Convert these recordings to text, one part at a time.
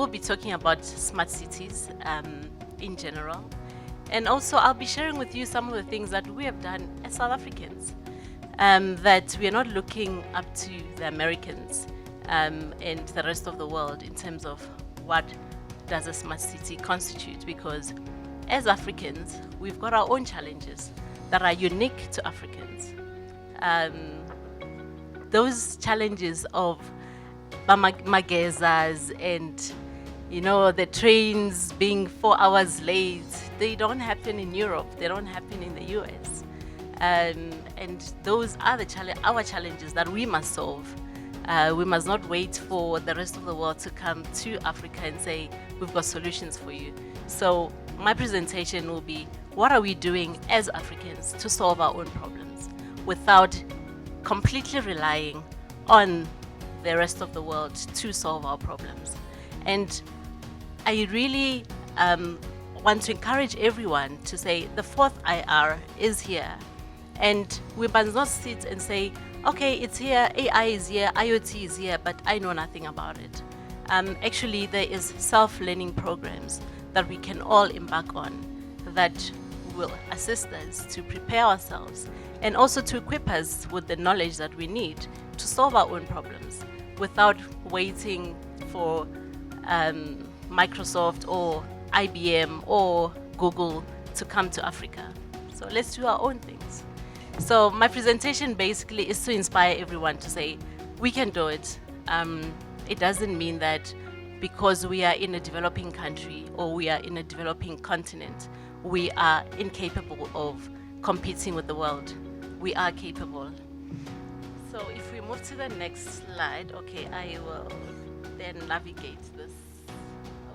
we'll be talking about smart cities in general. And also, I'll be sharing with you some of the things that we have done as South Africans, that we are not looking up to the Americans and the rest of the world in terms of what does a smart city constitute, because as Africans, we've got our own challenges that are unique to Africans. Those challenges of magezas and the trains being 4 hours late, they don't happen in Europe, they don't happen in the US. And those are our challenges that we must solve. We must not wait for the rest of the world to come to Africa and say, we've got solutions for you. So my presentation will be, what are we doing as Africans to solve our own problems without completely relying on the rest of the world to solve our problems. And I really want to encourage everyone to say the fourth IR is here. And we must not sit and say, okay, it's here, AI is here, IoT is here, but I know nothing about it. Actually, there is self-learning programs that we can all embark on that will assist us to prepare ourselves and also to equip us with the knowledge that we need to solve our own problems without waiting for Microsoft or IBM or Google to come to Africa. So let's do our own things. So my presentation basically is to inspire everyone to say, we can do it. It doesn't mean that because we are in a developing country or we are in a developing continent, we are incapable of competing with the world. We are capable. So if we move to the next slide, okay, I will then navigate this.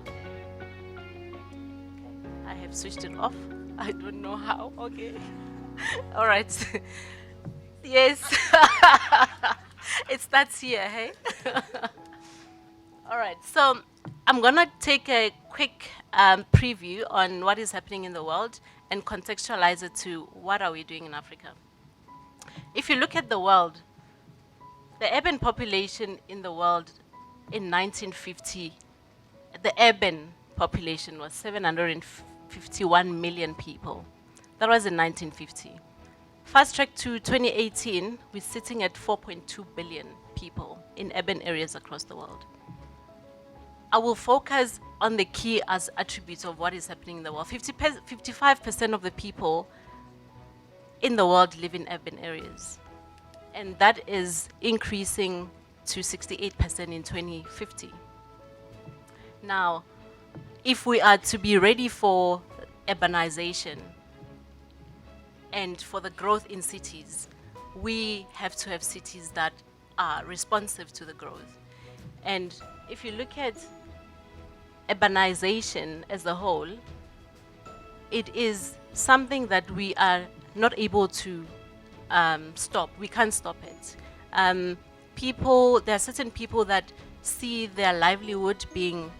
Okay. I have switched it off. I don't know how. Okay. All right. Yes. It starts here, hey? All right. So I'm going to take a quick preview on what is happening in the world and contextualize it to what are we doing in Africa. If you look at the world, the urban population in the world in 1950, the urban population was 751 million people. That was in 1950. Fast track to 2018, we're sitting at 4.2 billion people in urban areas across the world. I will focus on the key as attributes of what is happening in the world. 55% of the people in the world live in urban areas. And that is increasing to 68% in 2050. Now, if we are to be ready for urbanization and for the growth in cities, we have to have cities that are responsive to the growth. And if you look at urbanization as a whole, it is something that we are not able to stop. We can't stop it. There are certain people that see their livelihood being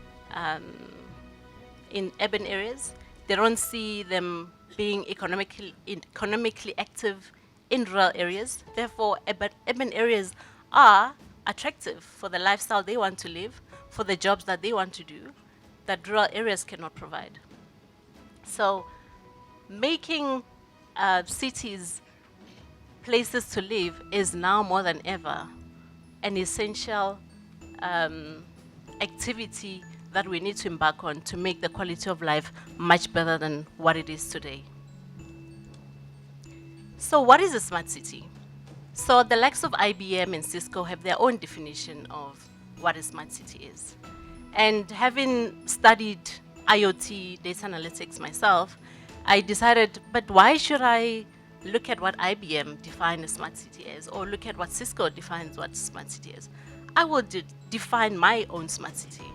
in urban areas. They don't see them being economically active in rural areas. Therefore, urban areas are attractive for the lifestyle they want to live, for the jobs that they want to do, that rural areas cannot provide. So making cities places to live is now more than ever an essential activity that we need to embark on to make the quality of life much better than what it is today. So what is a smart city? So the likes of IBM and Cisco have their own definition of what a smart city is. And having studied IoT data analytics myself, I decided, but why should I look at what IBM defined a smart city as, or look at what Cisco defines what smart city is? I will define my own smart city.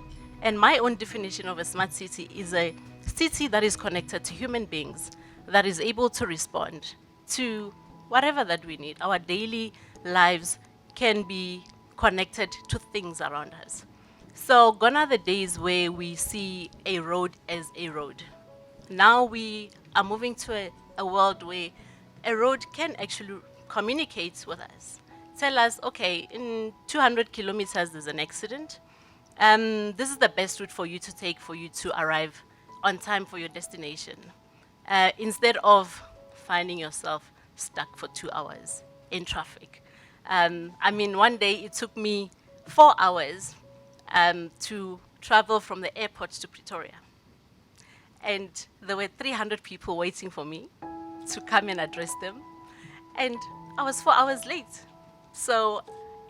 And my own definition of a smart city is a city that is connected to human beings, that is able to respond to whatever that we need. Our daily lives can be connected to things around us. So gone are the days where we see a road as a road. Now we are moving to a world where a road can actually communicate with us. Tell us, okay, in 200 kilometers there's an accident. This is the best route for you to take for you to arrive on time for your destination, instead of finding yourself stuck for 2 hours in traffic. I mean, one day it took me 4 hours to travel from the airport to Pretoria. And there were 300 people waiting for me to come and address them. And I was 4 hours late. So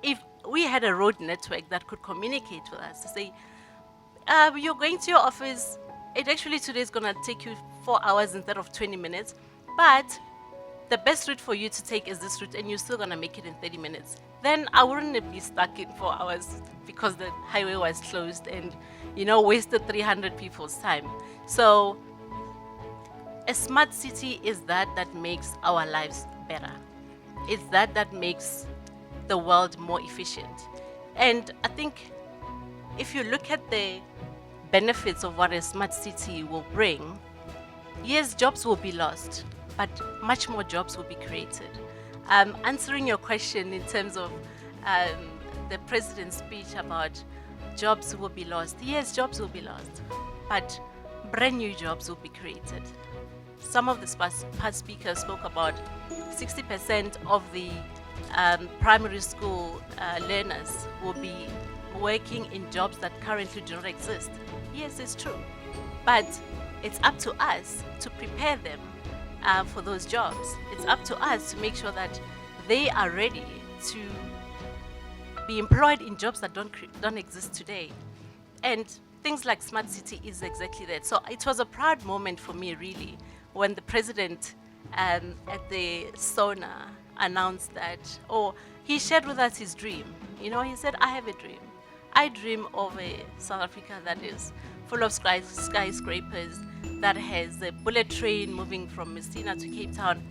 if we had a road network that could communicate with us to say, you're going to your office, it actually today is going to take you 4 hours instead of 20 minutes, but the best route for you to take is this route and you're still going to make it in 30 minutes, then I wouldn't be stuck in 4 hours because the highway was closed and, wasted 300 people's time. So a smart city is that makes our lives better. It's that makes the world more efficient. And I think if you look at the benefits of what a smart city will bring, yes, jobs will be lost, but much more jobs will be created. Answering your question in terms of the president's speech about jobs will be lost, yes, jobs will be lost, but brand new jobs will be created. Some of the past speakers spoke about 60% of the primary school learners will be working in jobs that currently do not exist. Yes, it's true, but it's up to us to prepare them for those jobs. It's up to us to make sure that they are ready to be employed in jobs that don't exist today. And things like Smart City is exactly that. So it was a proud moment for me, really, when the president at the sauna announced that, or he shared with us his dream. He said, I have a dream. I dream of a South Africa that is full of skyscrapers, that has a bullet train moving from Messina to Cape Town.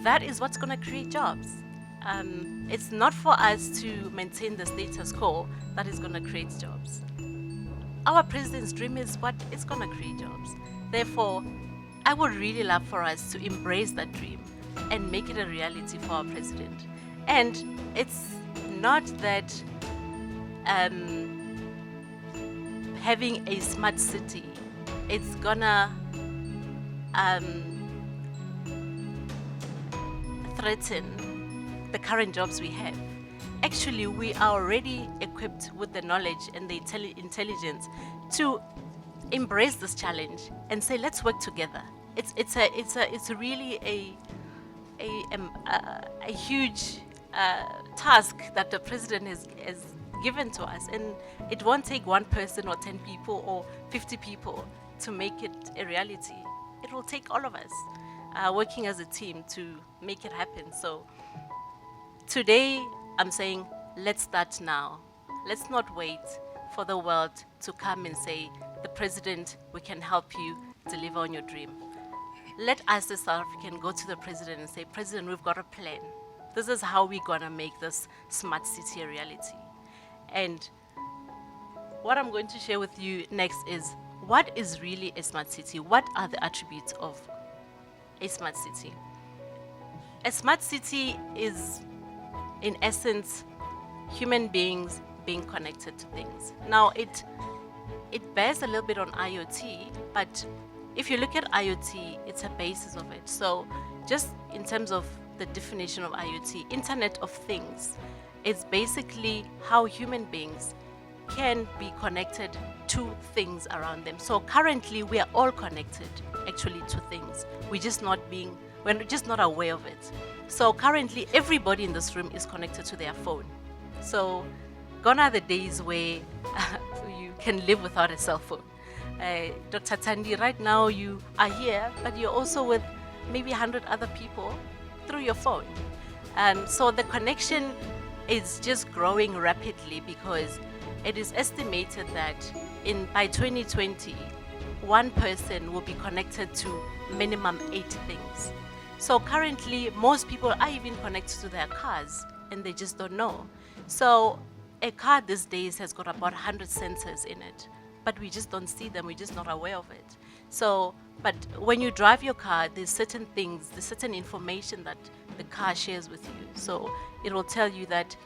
That is what's going to create jobs. It's not for us to maintain the status quo that is going to create jobs. Our president's dream is what is going to create jobs. Therefore, I would really love for us to embrace that dream and make it a reality for our president. And it's not that having a smart city, it's gonna threaten the current jobs we have. Actually, we are already equipped with the knowledge and the intelligence to embrace this challenge and say, let's work together. It's really a huge task that the president has given to us, and it won't take one person or 10 people or 50 people to make it a reality. It will take all of us working as a team to make it happen. So today I'm saying, let's start now. Let's not wait for the world to come and say, the president, we can help you deliver on your dream. Let us as South African go to the president and say, President, we've got a plan. This is how we're gonna make this smart city a reality. And what I'm going to share with you next is, what is really a smart city? What are the attributes of a smart city? A smart city is, in essence, human beings being connected to things. Now, it bears a little bit on IoT, but if you look at IoT, it's a basis of it. So just in terms of the definition of IoT, Internet of Things, it's basically how human beings can be connected to things around them. So currently we are all connected actually to things. We're just not aware of it. So currently everybody in this room is connected to their phone. So gone are the days where you can live without a cell phone. Dr. Tandi, right now you are here, but you're also with maybe 100 other people through your phone. So the connection is just growing rapidly, because it is estimated that by 2020, one person will be connected to minimum 8 things. So currently, most people are even connected to their cars and they just don't know. So a car these days has got about 100 sensors in it, but we just don't see them, we're just not aware of it. So, but when you drive your car, there's certain things, there's certain information that the car shares with you. So it will tell you that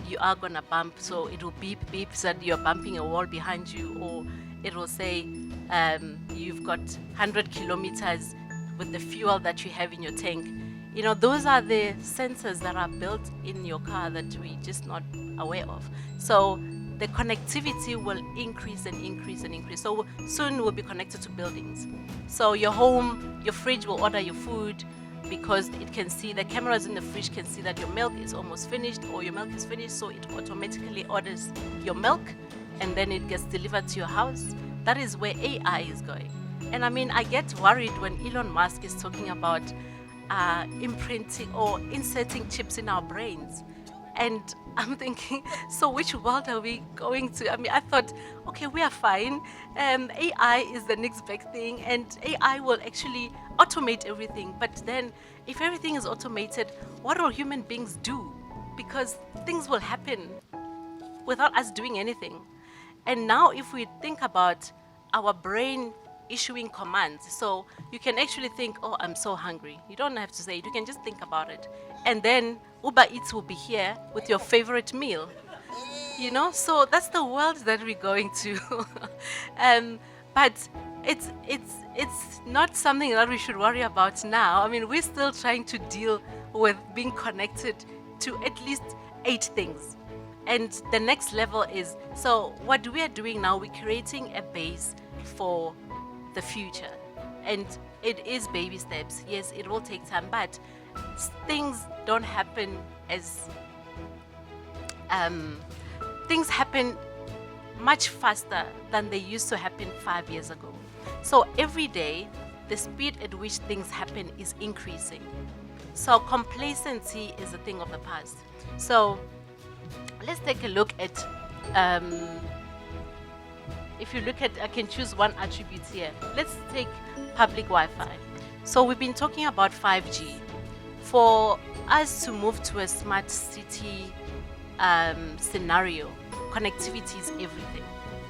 you are gonna bump, so it will beep beep so that you're bumping a wall behind you, or it will say you've got 100 kilometers with the fuel that you have in your tank. You know, those are the sensors that are built in your car that we're just not aware of. So the connectivity will increase and increase and increase. So soon we'll be connected to buildings. So your home, your fridge will order your food because it can see, the cameras in the fridge can see that your milk is almost finished or your milk is finished, so it automatically orders your milk and then it gets delivered to your house. That is where AI is going. And I mean, I get worried when Elon Musk is talking about imprinting or inserting chips in our brains. And I'm thinking, so which world are we going to? I mean, I thought, okay, we are fine. AI is the next big thing, and AI will actually automate everything. But then, if everything is automated, what will human beings do? Because things will happen without us doing anything. And now, if we think about our brain issuing commands, so you can actually think, oh, I'm so hungry. You don't have to say it, you can just think about it. And then Uber Eats will be here with your favorite meal. You know, so that's the world that we're going to. But it's not something that we should worry about now. I mean, we're still trying to deal with being connected to at least 8 things. And the next level is, so what we are doing now, we're creating a base for the future. And it is baby steps. Yes, it will take time, but things don't happen as things happen much faster than they used to happen 5 years ago. So every day, the speed at which things happen is increasing. So complacency is a thing of the past. So let's take a look at, if you look at, I can choose one attribute here. Let's take public Wi-Fi. So we've been talking about 5G. For us to move to a smart city scenario, connectivity is everything.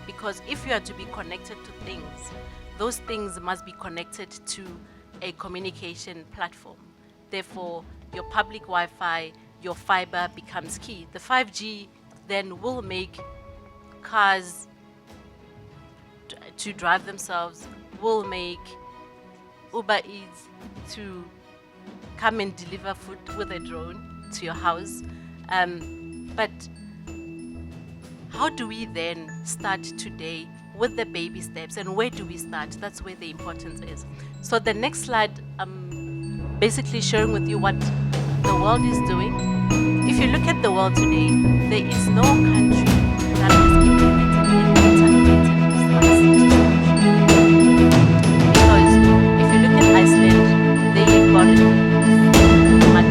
Because if you are to be connected to things, those things must be connected to a communication platform. Therefore, your public Wi-Fi, your fiber becomes key. The 5G then will make cars to drive themselves, will make Uber Eats to come and deliver food with a drone to your house. But how do we then start today with the baby steps, and where do we start? That's where the importance is. So the next slide, I'm basically sharing with you what the world is doing. If you look at the world today, there is no country that has implemented an integrated smart city solution. Because if you look at Iceland, they've got a smart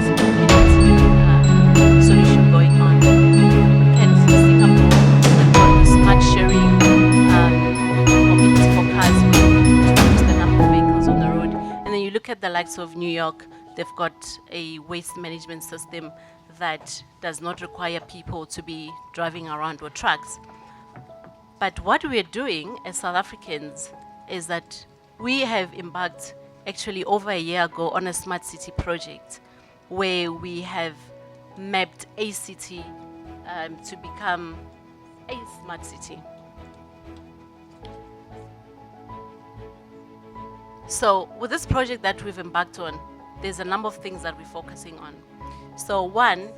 solution going on. Look at Singapore, they've got the smart sharing mobility for cars where you reduce the number of vehicles on the road. And then you look at the likes of New York, they've got a waste management system that does not require people to be driving around with trucks. But what we're doing as South Africans is that we have embarked actually over a year ago on a smart city project where we have mapped a city to become a smart city. So with this project that we've embarked on, there's a number of things that we're focusing on. So one,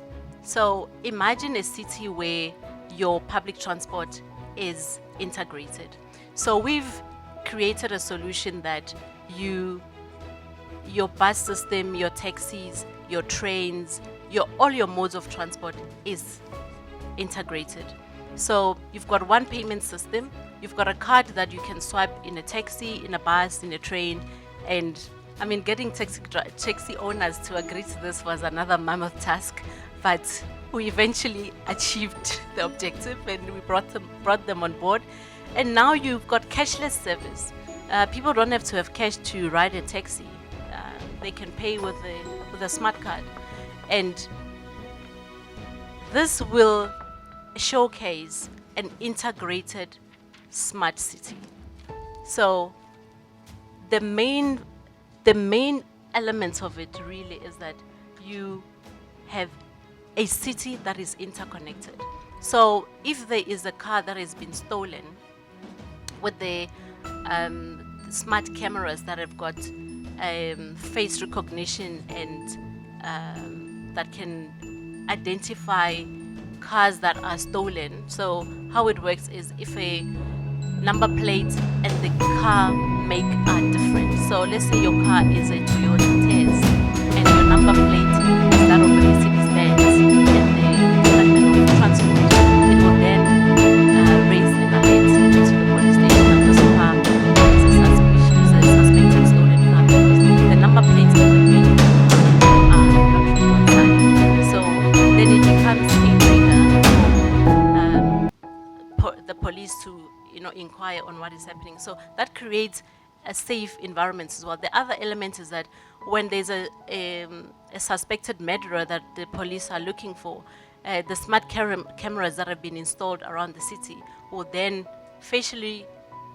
so imagine a city where your public transport is integrated. So we've created a solution that your bus system, your taxis, your trains, all your modes of transport is integrated. So you've got one payment system, you've got a card that you can swipe in a taxi, in a bus, in a train, and I mean, getting taxi owners to agree to this was another mammoth task, but we eventually achieved the objective and we brought them on board. And now you've got cashless service. People don't have to have cash to ride a taxi. They can pay with a smart card. And this will showcase an integrated smart city. So the main element of it really is that you have a city that is interconnected. So if there is a car that has been stolen, with the smart cameras that have got face recognition and that can identify cars that are stolen. So how it works is if a number plate and the car make are different. So let's say your car is a Toyota Tez and your number plate is that of a Mercedes-Benz and the Department of Transport, it will then raise an alert to the police station that this car is a suspected stolen car because the number plates that they make are not really on time. So then it becomes a trigger for the police to inquire on what is happening. So that creates a safe environment as well. The other element is that when there's a suspected murderer that the police are looking for, the smart cameras that have been installed around the city will then facially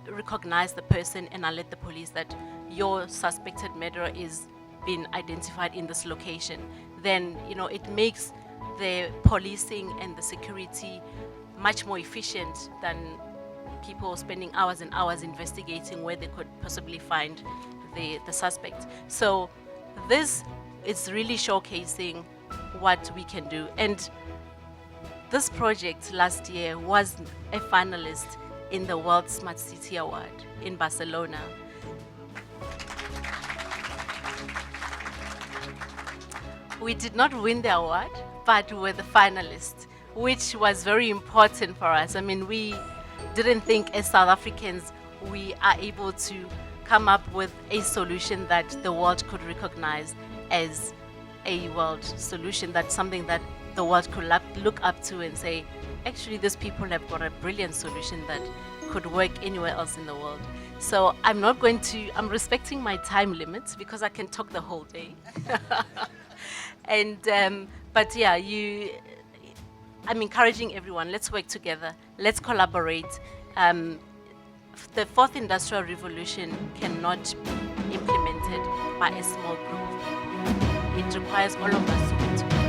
recognize the person and alert the police that your suspected murderer is being identified in this location. Then it makes the policing and the security much more efficient than people spending hours and hours investigating where they could possibly find the suspect. So this is really showcasing what we can do. And this project last year was a finalist in the World Smart City Award in Barcelona. We did not win the award, but we were the finalists, which was very important for us. I mean, we didn't think as South Africans we are able to come up with a solution that the world could recognize as a world solution. That's something that the world could look up to and say, actually, these people have got a brilliant solution that could work anywhere else in the world. So I'm respecting my time limits because I can talk the whole day. And but yeah, I'm encouraging everyone, let's work together, let's collaborate. The fourth industrial revolution cannot be implemented by a small group. It requires all of us to work together.